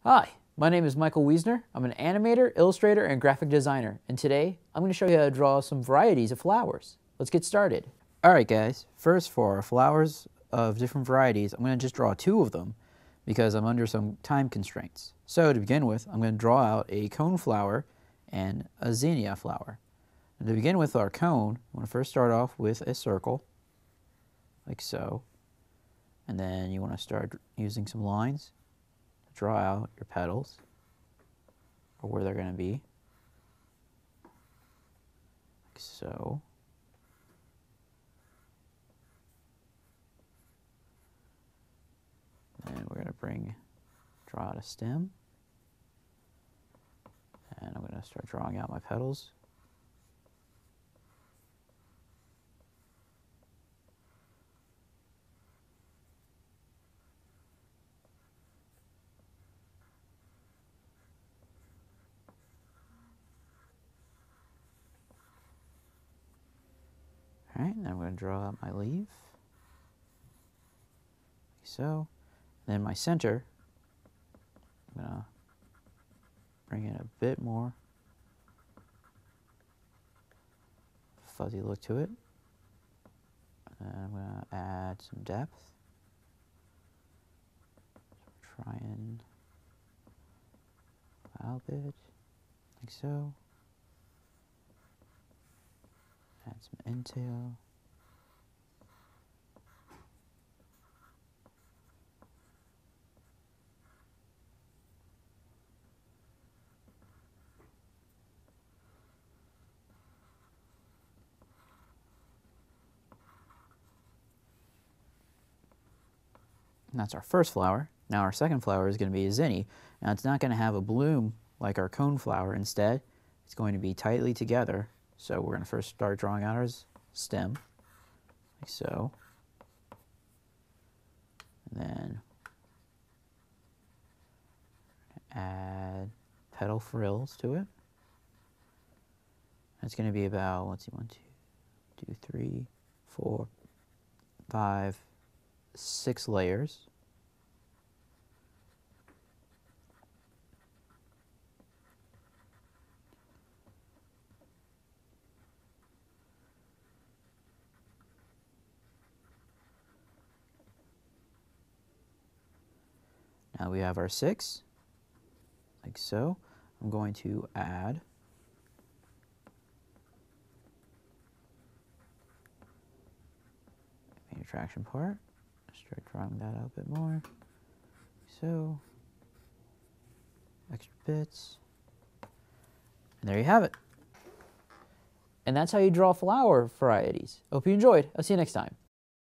Hi, my name is Michael Weisner. I'm an animator, illustrator, and graphic designer, and today I'm going to show you how to draw some varieties of flowers. Let's get started. Alright guys, first for our flowers of different varieties, I'm going to just draw two of them because I'm under some time constraints. So to begin with, I'm going to draw out a cone flower and a zinnia flower. And to begin with our cone, I want to first start off with a circle, like so. And then you want to start using some lines to draw out your petals, or where they're going to be, like so. And we're going to draw out a stem, and I'm going to start drawing out my petals. Alright, now I'm going to draw out my leaf, like so. Then my center, I'm going to bring in a bit more fuzzy look to it. And I'm going to add some depth. So try and out a bit, like so. Add some intail. And that's our first flower. Now our second flower is going to be a zinnia. Now it's not going to have a bloom like our cone flower. Instead, it's going to be tightly together. So we're going to first start drawing out our stem, like so. And then add petal frills to it. That's going to be about, let's see, 1, 2, 2, 3, 4, 5, 6 layers. Now we have our 6, like so. I'm going to add the main attraction part. Start drawing that out a bit more. So, extra bits. And there you have it. And that's how you draw flower varieties. Hope you enjoyed. I'll see you next time.